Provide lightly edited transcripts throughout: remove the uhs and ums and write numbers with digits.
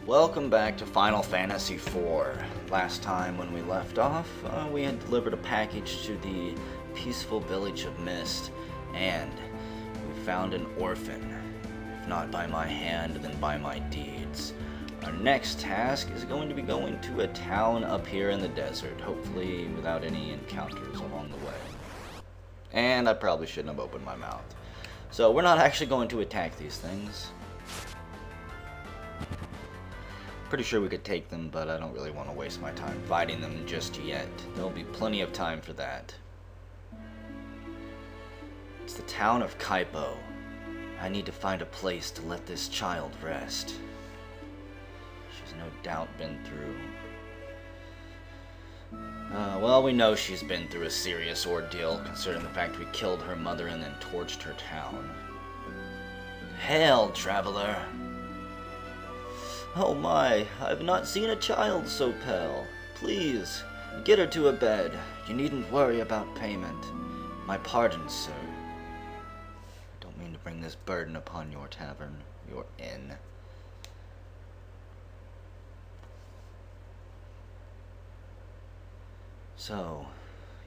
Welcome back to Final Fantasy IV. Last time when we left off, we had delivered a package to the peaceful village of Mist, and we found an orphan. If not by my hand, then by my deeds. Our next task is going to be going to a town up here in the desert, hopefully without any encounters along the way. And I probably shouldn't have opened my mouth. So we're not actually going to attack these things. Pretty sure we could take them, but I don't really want to waste my time fighting them just yet. There'll be plenty of time for that. It's the town of Kaipo. I need to find a place to let this child rest. She's no doubt been through... well, we know she's been through a serious ordeal, considering the fact we killed her mother and then torched her town. Hail, traveler! Oh my, I've not seen a child so pale. Please, get her to a bed. You needn't worry about payment. My pardon, sir. I don't mean to bring this burden upon your tavern, your inn. So,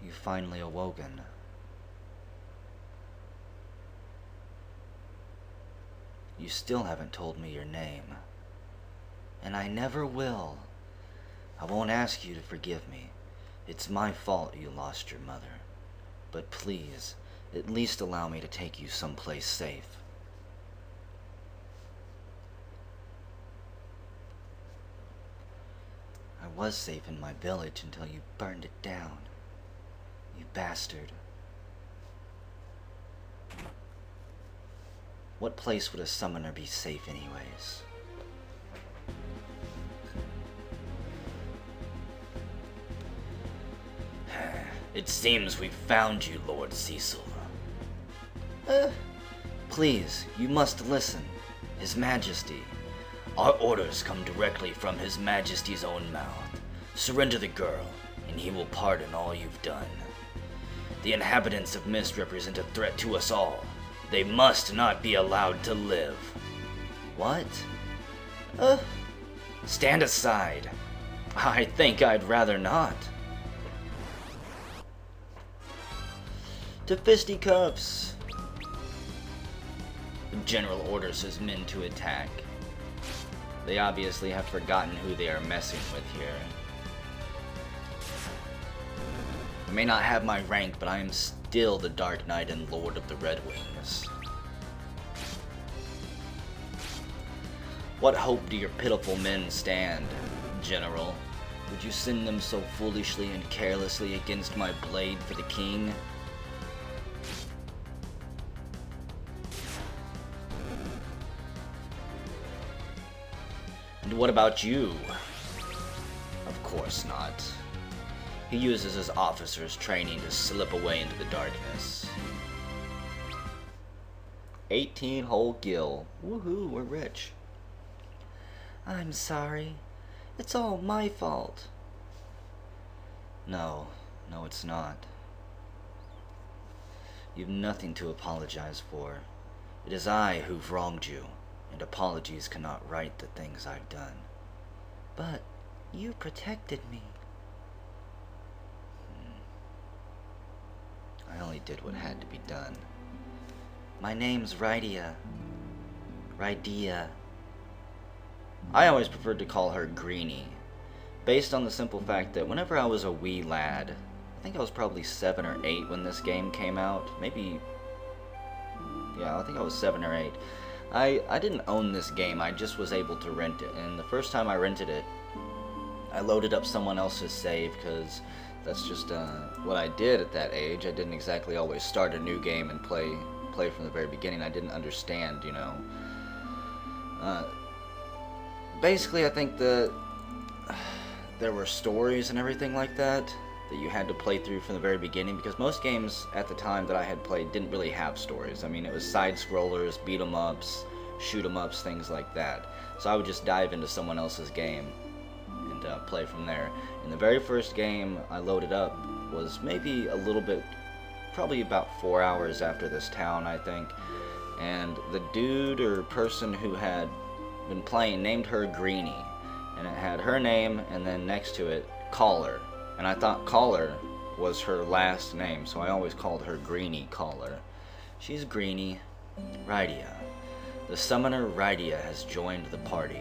you've finally awoken. You still haven't told me your name. And I never will. I won't ask you to forgive me. It's my fault you lost your mother. But please, at least allow me to take you someplace safe. I was safe in my village until you burned it down. You bastard. What place would a summoner be safe anyways? It seems we've found you, Lord Cecil. Please, you must listen. His Majesty. Our orders come directly from His Majesty's own mouth. Surrender the girl, and he will pardon all you've done. The inhabitants of Mist represent a threat to us all. They must not be allowed to live. What? Stand aside. I think I'd rather not. To fisticuffs! The general orders his men to attack. They obviously have forgotten who they are messing with here. I may not have my rank, but I am still the Dark Knight and Lord of the Red Wings. What hope do your pitiful men stand, General? Would you send them so foolishly and carelessly against my blade for the king? And what about you? Of course not. He uses his officers' training to slip away into the darkness. 18 whole gil. Woohoo, we're rich. I'm sorry. It's all my fault. No, it's not. You've nothing to apologize for. It is I who've wronged you. And apologies cannot right the things I've done. But you protected me. I only did what had to be done. My name's Rydia. I always preferred to call her Greenie, based on the simple fact that whenever I was a wee lad, I think I was probably 7 or 8 when this game came out, maybe, yeah, I think I was 7 or 8. I didn't own this game, I just was able to rent it, and the first time I rented it, I loaded up someone else's save, because that's just what I did at that age. I didn't exactly always start a new game and play from the very beginning. I didn't understand, you know. Basically, I think that there were stories and everything like that you had to play through from the very beginning, because most games at the time that I had played didn't really have stories. I mean, it was side-scrollers, beat-em-ups, shoot-em-ups, things like that. So I would just dive into someone else's game and play from there. And the very first game I loaded up was maybe a little bit, probably about 4 hours after this town, I think. And the dude or person who had been playing named her Greenie. And it had her name and then next to it, Caller. And I thought Caller was her last name, so I always called her Greenie Caller. She's Greenie. Rydia. The summoner Rydia has joined the party.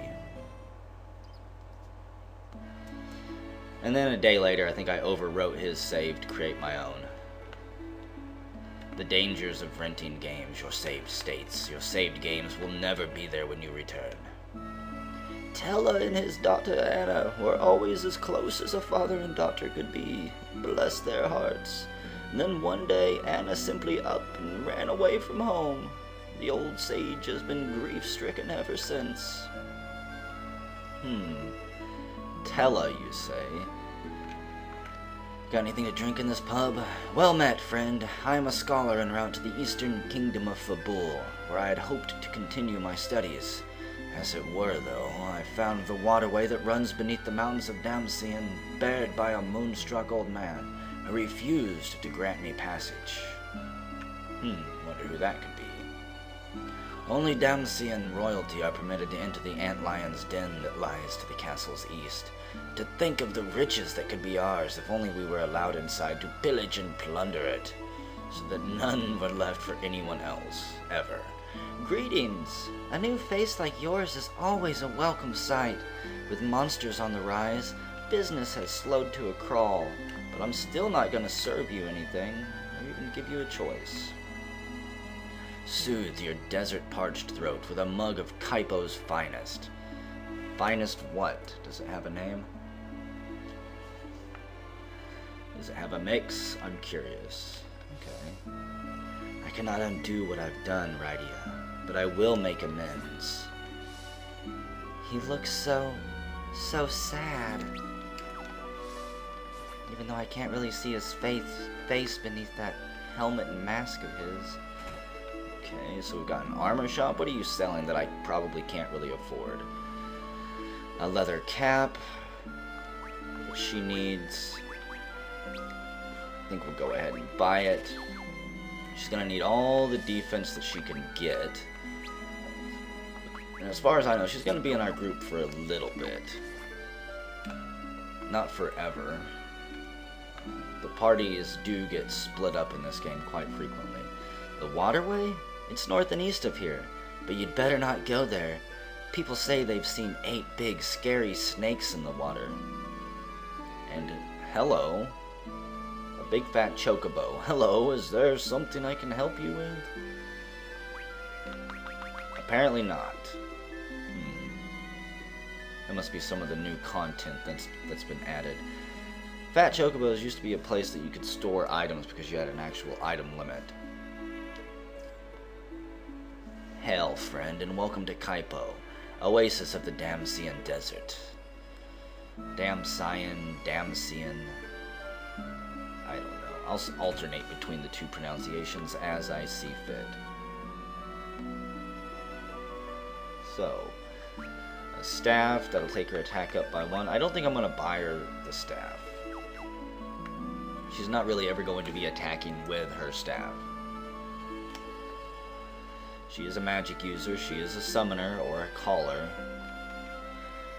And then a day later, I think I overwrote his save to create my own. The dangers of renting games, your saved states. Your saved games will never be there when you return. Tellah and his daughter Anna were always as close as a father and daughter could be. Bless their hearts. And then one day, Anna simply up and ran away from home. The old sage has been grief-stricken ever since. Tellah, you say? Got anything to drink in this pub? Well met, friend. I am a scholar en route to the eastern kingdom of Fabul, where I had hoped to continue my studies. As it were, though, I found the waterway that runs beneath the mountains of Damsian, barred by a moonstruck old man, who refused to grant me passage. Wonder who that could be. Only Damsian royalty are permitted to enter the antlion's den that lies to the castle's east. To think of the riches that could be ours if only we were allowed inside to pillage and plunder it, so that none were left for anyone else, ever. Greetings! A new face like yours is always a welcome sight. With monsters on the rise, business has slowed to a crawl, but I'm still not going to serve you anything, or even give you a choice. Soothe your desert-parched throat with a mug of Kaipo's finest. Finest what? Does it have a name? Does it have a mix? I'm curious. Okay. I cannot undo what I've done, Rydia, but I will make amends. He looks so sad. Even though I can't really see his face beneath that helmet and mask of his. Okay, so we've got an armor shop. What are you selling that I probably can't really afford? A leather cap. She needs. I think we'll go ahead and buy it. She's gonna need all the defense that she can get. And as far as I know, she's gonna be in our group for a little bit. Not forever. The parties do get split up in this game quite frequently. The Waterway? It's north and east of here, but you'd better not go there. People say they've seen 8 big, scary snakes in the water. And hello. A big fat chocobo. Hello, is there something I can help you with? Apparently not. That must be some of the new content that's been added. Fat chocobos used to be a place that you could store items because you had an actual item limit. Hail, friend, and welcome to Kaipo, oasis of the Damsian Desert. Damsian. I don't know. I'll alternate between the two pronunciations as I see fit. So, a staff, that'll take her attack up by 1. I don't think I'm going to buy her the staff. She's not really ever going to be attacking with her staff. She is a magic user, she is a summoner or a caller.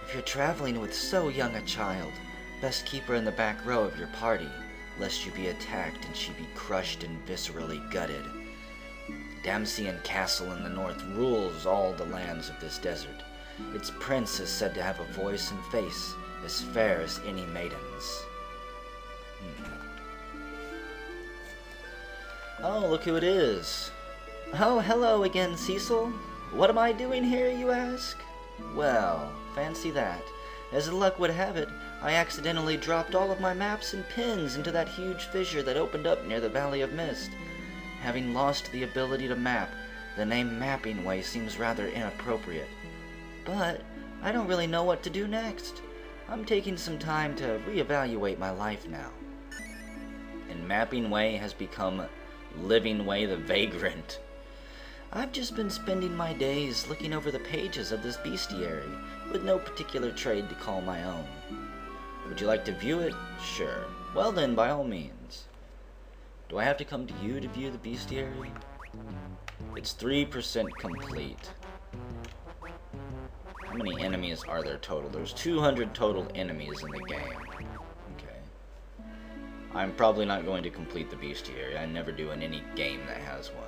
If you're traveling with so young a child, best keep her in the back row of your party, lest you be attacked and she be crushed and viscerally gutted. Damsian Castle in the north rules all the lands of this desert. Its prince is said to have a voice and face as fair as any maiden's. Oh, look who it is. Oh, hello again, Cecil. What am I doing here, you ask? Well, fancy that. As luck would have it, I accidentally dropped all of my maps and pins into that huge fissure that opened up near the Valley of Mist. Having lost the ability to map, the name Mapping Way seems rather inappropriate. But I don't really know what to do next. I'm taking some time to reevaluate my life now. And Mapping Way has become Living Way the Vagrant. I've just been spending my days looking over the pages of this bestiary, with no particular trade to call my own. Would you like to view it? Sure. Well then, by all means. Do I have to come to you to view the bestiary? It's 3% complete. How many enemies are there total? There's 200 total enemies in the game. Okay. I'm probably not going to complete the bestiary. I never do in any game that has one.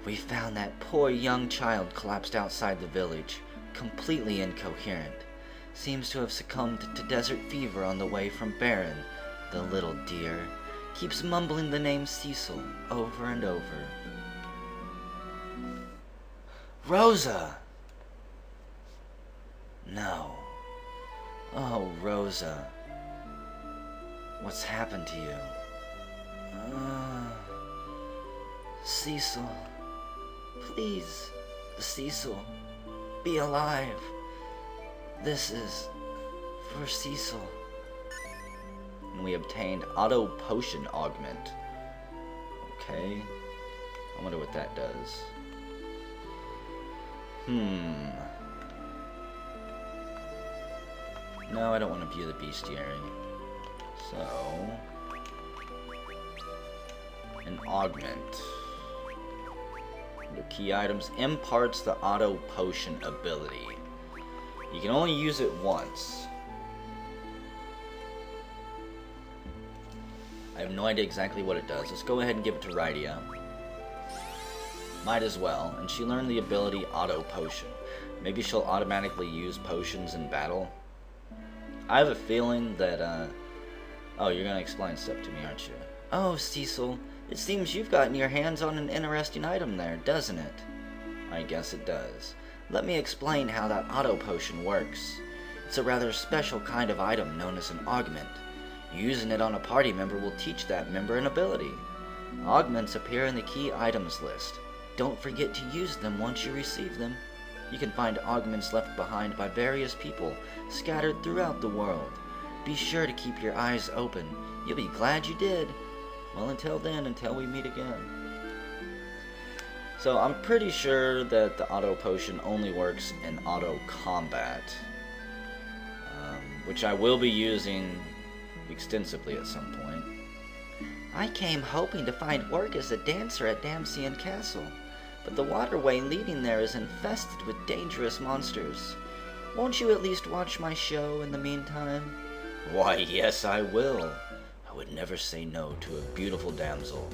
We found that poor young child collapsed outside the village, completely incoherent. Seems to have succumbed to desert fever on the way from Baron. The little dear keeps mumbling the name Cecil over and over. Rosa! No. Oh, Rosa. What's happened to you? Cecil. Please, Cecil, be alive. This is for Cecil. And we obtained Auto Potion Augment. Okay. I wonder what that does. No, I don't want to view the bestiary. So, an augment. The key items imparts the auto potion ability. You can only use it once. I have no idea exactly what it does. Let's go ahead and give it to Rydia. Might as well. And she learned the ability auto potion. Maybe she'll automatically use potions in battle. I have a feeling that, oh, you're gonna explain stuff to me, aren't you? Oh, Cecil, it seems you've gotten your hands on an interesting item there, doesn't it? I guess it does. Let me explain how that auto potion works. It's a rather special kind of item known as an augment. Using it on a party member will teach that member an ability. Augments appear in the key items list. Don't forget to use them once you receive them. You can find augments left behind by various people scattered throughout the world. Be sure to keep your eyes open. You'll be glad you did. Well, until then, until we meet again. So I'm pretty sure that the auto potion only works in auto combat, which I will be using extensively at some point. I came hoping to find work as a dancer at Damsian Castle, but the waterway leading there is infested with dangerous monsters. Won't you at least watch my show in the meantime? Why, yes, I will. I would never say no to a beautiful damsel.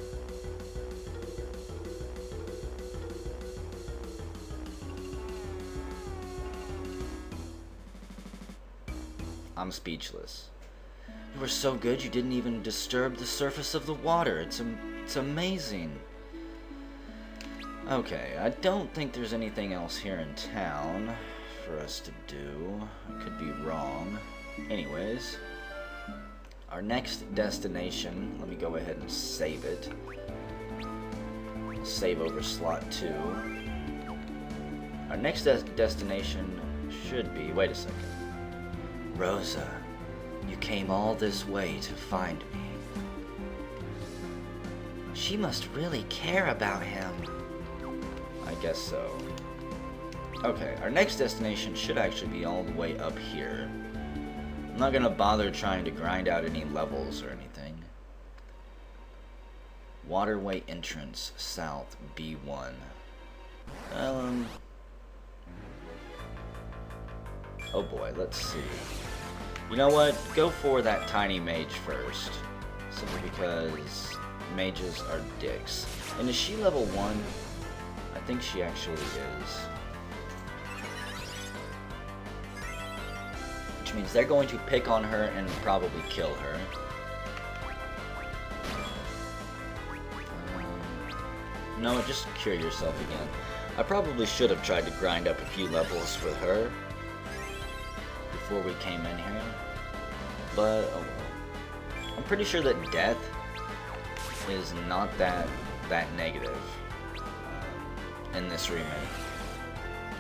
I'm speechless. You were so good you didn't even disturb the surface of the water. It's amazing. Okay, I don't think there's anything else here in town for us to do. I could be wrong. Anyways, our next destination, let me go ahead and save it. Save over slot 2. Our next destination should be, wait a second. Rosa, you came all this way to find me. She must really care about him. I guess so. Okay, our next destination should actually be all the way up here. I'm not gonna bother trying to grind out any levels or anything. Waterway entrance, south, B1. Oh boy, let's see. You know what? Go for that tiny mage first. Simply because mages are dicks. And is she level 1? I think she actually is. Which means they're going to pick on her and probably kill her. No, just cure yourself again. I probably should have tried to grind up a few levels with her before we came in here. But, oh well. I'm pretty sure that death is not that negative in this remake.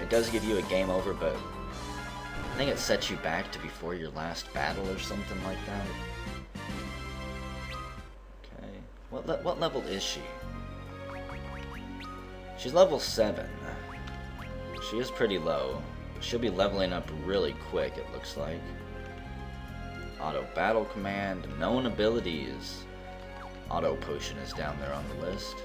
It does give you a game over, but I think it sets you back to before your last battle or something like that. Okay. What level is she? She's level 7. She is pretty low. She'll be leveling up really quick, it looks like. Auto battle command, known abilities. Auto potion is down there on the list.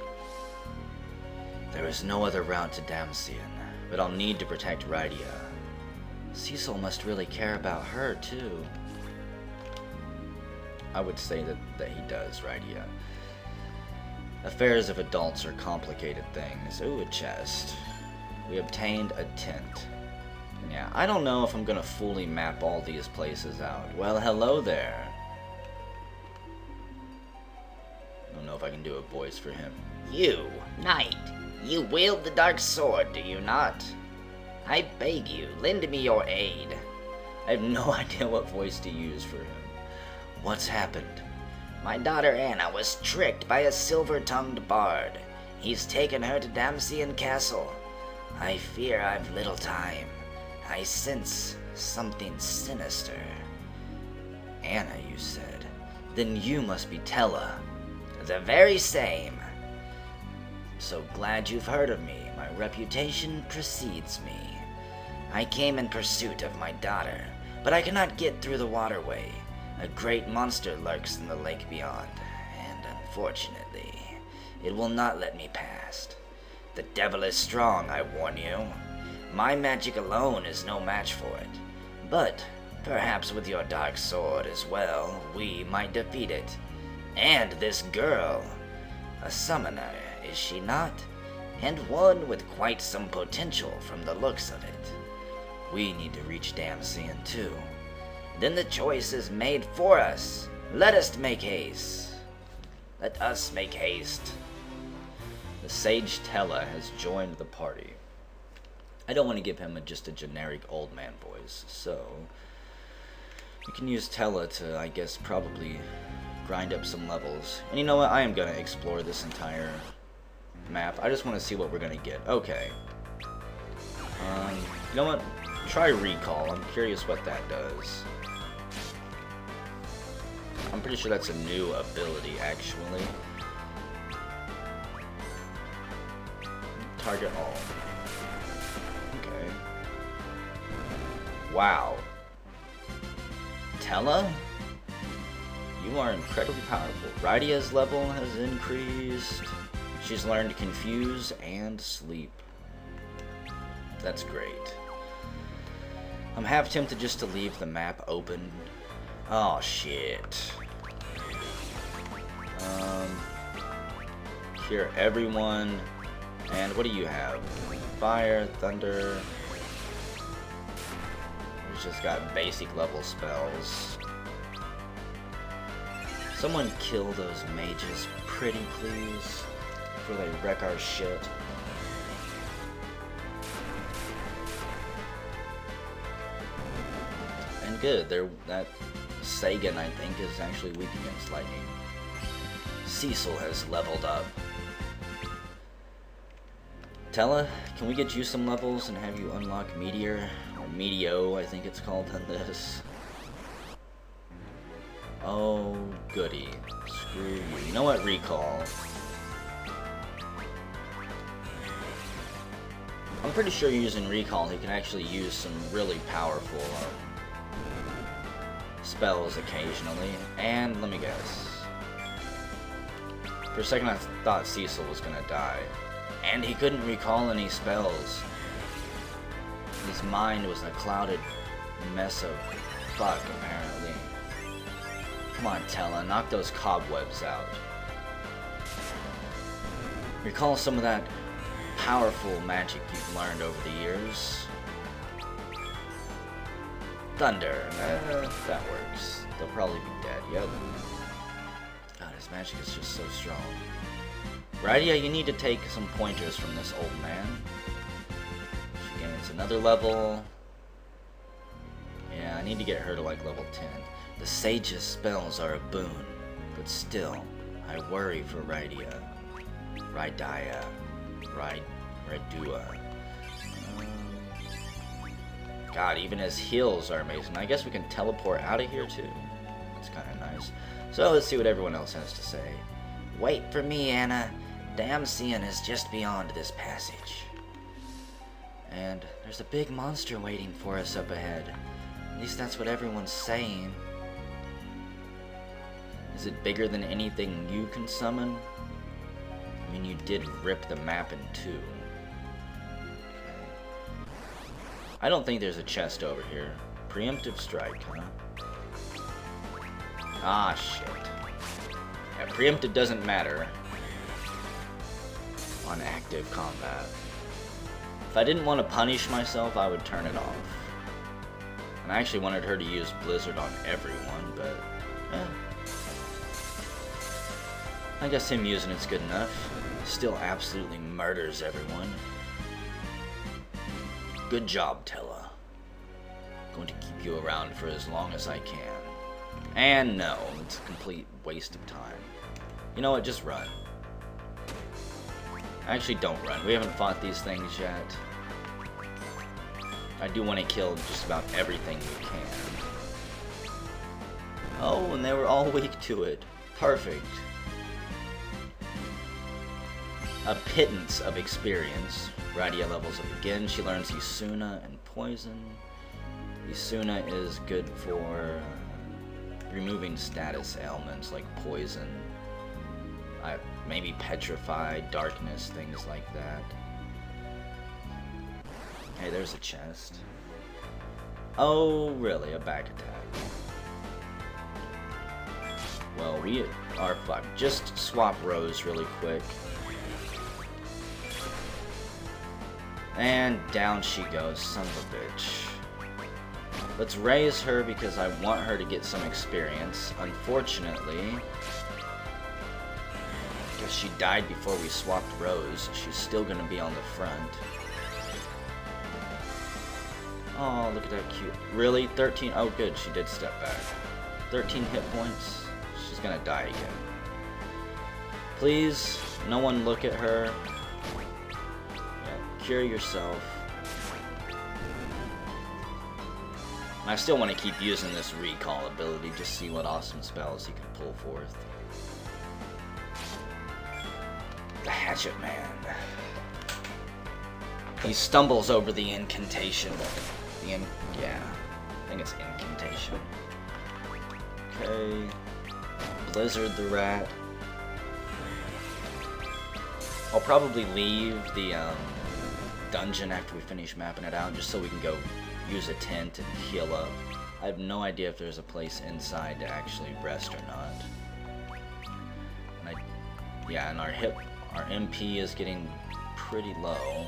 There is no other route to Damsian, but I'll need to protect Rydia. Cecil must really care about her, too. I would say that he does, right? Yeah. Affairs of adults are complicated things. Ooh, a chest. We obtained a tent. Yeah, I don't know if I'm gonna fully map all these places out. Well, hello there. I don't know if I can do a voice for him. You, knight, you wield the dark sword, do you not? I beg you, lend me your aid. I have no idea what voice to use for him. What's happened? My daughter Anna was tricked by a silver-tongued bard. He's taken her to Damsian Castle. I fear I've little time. I sense something sinister. Anna, you said. Then you must be Tellah. The very same. So glad you've heard of me. My reputation precedes me. I came in pursuit of my daughter, but I cannot get through the Waterway. A great monster lurks in the lake beyond, and unfortunately, it will not let me past. The devil is strong, I warn you. My magic alone is no match for it. But perhaps with your dark sword as well, we might defeat it. And this girl, a summoner, is she not? And one with quite some potential from the looks of it. We need to reach Damsian too. Then the choice is made for us. Let us make haste. Let us make haste. The sage Tellah has joined the party. I don't want to give him just a generic old man voice, so we can use Tellah to, I guess, probably grind up some levels. And you know what? I am going to explore this entire map. I just want to see what we're going to get. Okay. You know what? Try recall. I'm curious what that does. I'm pretty sure that's a new ability, actually. Target all. Okay. Wow. Tellah? You are incredibly powerful. Rydia's level has increased. She's learned to confuse and sleep. That's great. I'm half tempted just to leave the map open. Oh, shit. Cure everyone. And what do you have? Fire, thunder. We've just got basic level spells. Someone kill those mages pretty please, before they wreck our shit. And good, that Sagan, I think, is actually weak against lightning. Cecil has leveled up. Tellah, can we get you some levels and have you unlock Meteor? Or Meteo, I think it's called in this. Oh, goody. Screw you. You know what? Recall. I'm pretty sure using Recall, he can actually use some really powerful spells occasionally. And let me guess. For a second I thought Cecil was gonna die. And he couldn't recall any spells. His mind was a clouded mess of fuck, apparently. Come on, Tellah, knock those cobwebs out. Recall some of that powerful magic you've learned over the years. Thunder, that works. They'll probably be dead, yep. God, his magic is just so strong. Rydia, you need to take some pointers from this old man. She gains another level. Yeah, I need to get her to like level 10. The sage's spells are a boon, but still, I worry for Rydia. Rydua. God, even his heals are amazing. I guess we can teleport out of here too. It's kind of nice. So let's see what everyone else has to say. Wait for me, Anna. Damsian is just beyond this passage. And there's a big monster waiting for us up ahead. At least that's what everyone's saying. Is it bigger than anything you can summon? I mean, you did rip the map in two. Okay. I don't think there's a chest over here. Preemptive strike, huh? Ah, shit. Yeah, preemptive doesn't matter on active combat. If I didn't want to punish myself, I would turn it off. And I actually wanted her to use Blizzard on everyone, but I guess him using it's good enough. Still absolutely murders everyone. Good job, Tellah. Going to keep you around for as long as I can. And no, it's a complete waste of time. You know what, just run. Actually, don't run. We haven't fought these things yet. I do want to kill just about everything we can. Oh, and they were all weak to it. Perfect. A pittance of experience. Radia levels up again. She learns Isuna and Poison. Isuna is good for removing status ailments like Poison. Maybe Petrify, Darkness, things like that. Hey, there's a chest. Oh, really? A back attack. Well, we are fucked. Just swap Rose really quick. And down she goes, son of a bitch. Let's raise her because I want her to get some experience. Unfortunately, because she died before we swapped Rose, she's still going to be on the front. Oh, look at that cute. Really? 13? Oh, good. She did step back. 13 hit points. She's going to die again. Please, no one look at her. Yeah, cure yourself. And I still want to keep using this recall ability, just see what awesome spells he can pull forth. The Hatchet Man. He stumbles over the incantation. Yeah, I think it's incantation. Okay. Blizzard the Rat. I'll probably leave the dungeon after we finish mapping it out, just so we can go use a tent and heal up. I have no idea if there's a place inside to actually rest or not. And yeah, and our MP is getting pretty low.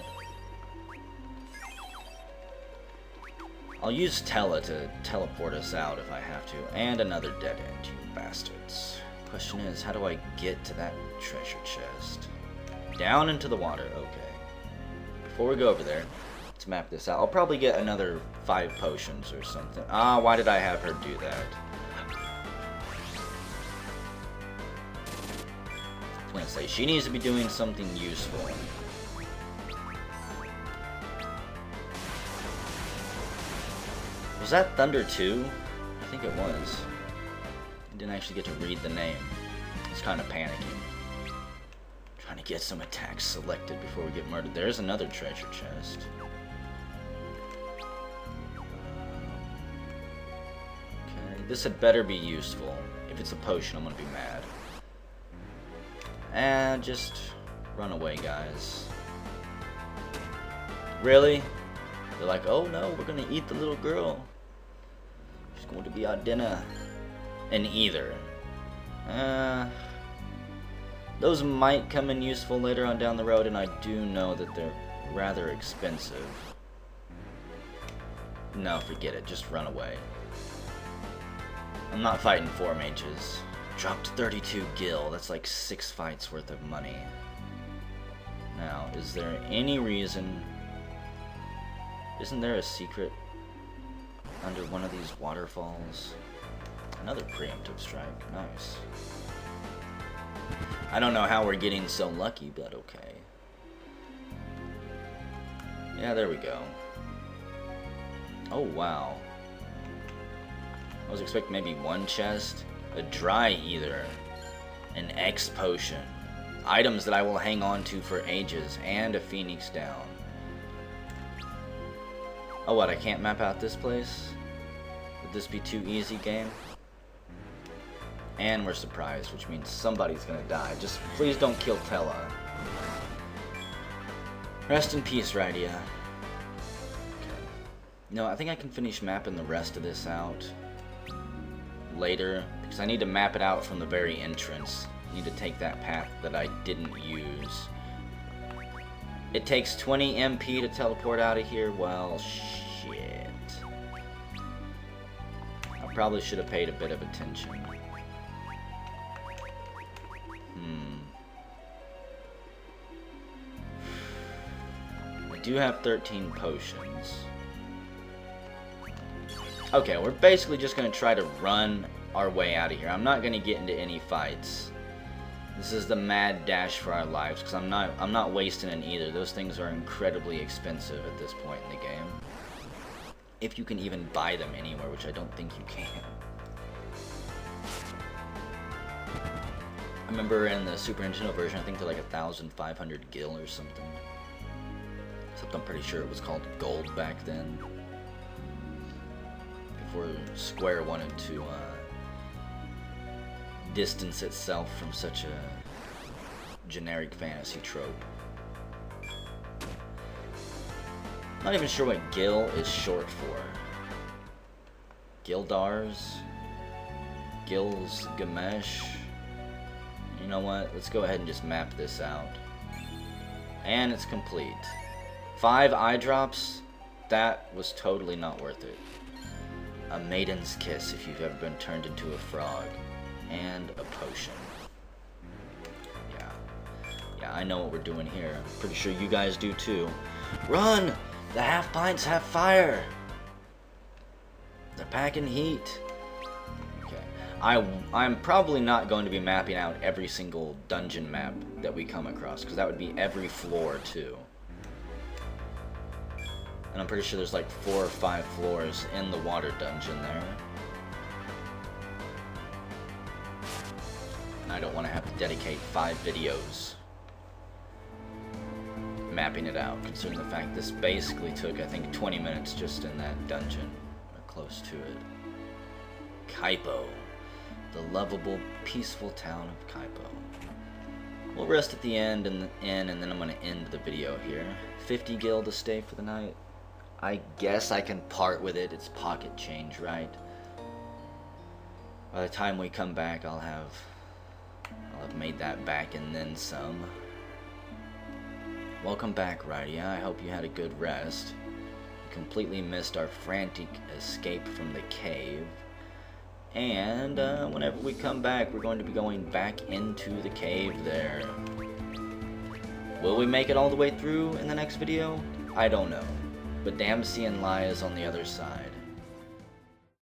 I'll use Tellah to teleport us out if I have to. And another dead end, you bastards. Question is, how do I get to that treasure chest? Down into the water, okay. Before we go over there, let's map this out. I'll probably get another 5 potions or something. Ah, why did I have her do that? I was gonna say, she needs to be doing something useful. Was that Thunder 2? I think it was. I didn't actually get to read the name. I was kind of panicking. Trying to get some attacks selected before we get murdered. There's another treasure chest. Okay, this had better be useful. If it's a potion, I'm gonna be mad. And just run away, guys. Really? They're like, oh no, we're gonna eat the little girl. She's going to be our dinner. And either. Those might come in useful later on down the road, and I do know that they're rather expensive. No, forget it. Just run away. I'm not fighting 4 mages. Dropped 32 gil. That's like 6 fights worth of money. Now, is there any reason... Isn't there a secret under one of these waterfalls? Another preemptive strike. Nice. I don't know how we're getting so lucky, but okay. Yeah, there we go. Oh, wow. I was expecting maybe 1 chest, a dry ether, an X potion, items that I will hang on to for ages, and a phoenix down. Oh, what, I can't map out this place? Would this be too easy, game? And we're surprised, which means somebody's gonna die. Just please don't kill Tellah. Rest in peace, Radia. Okay. No, I think I can finish mapping the rest of this out later, because I need to map it out from the very entrance. I need to take that path that I didn't use. It takes 20 MP to teleport out of here. Well, shit. I probably should have paid a bit of attention. I do have 13 potions. Okay, we're basically just going to try to run our way out of here. I'm not going to get into any fights. This is the mad dash for our lives, because I'm not wasting it either. Those things are incredibly expensive at this point in the game. If you can even buy them anywhere, which I don't think you can. I remember in the Super Nintendo version, I think they're like 1,500 gil or something. Except I'm pretty sure it was called gold back then. Before Square wanted to distance itself from such a generic fantasy trope. Not even sure what Gil is short for. Gildars? Gil's Gamesh? You know what? Let's go ahead and just map this out. And it's complete. 5 eye drops? That was totally not worth it. A maiden's kiss if you've ever been turned into a frog. And a potion. Yeah, I know what we're doing here. I'm pretty sure you guys do too. Run! The half pints have fire! They're packing heat. Okay. I'm probably not going to be mapping out every single dungeon map that we come across, because that would be every floor too. And I'm pretty sure there's like 4 or 5 floors in the water dungeon there. And I don't want to have to dedicate 5 videos mapping it out, considering the fact this basically took, I think, 20 minutes just in that dungeon, or close to it. Kaipo, the lovable, peaceful town of Kaipo. We'll rest at the end and then I'm going to end the video here. 50 gil to stay for the night. I guess I can part with it. It's pocket change, right? By the time we come back, I'll have made that back and then some. Welcome back, Rydia. I hope you had a good rest. You completely missed our frantic escape from the cave. And whenever we come back, we're going to be going back into the cave there. Will we make it all the way through in the next video? I don't know. But Damsian lies on the other side.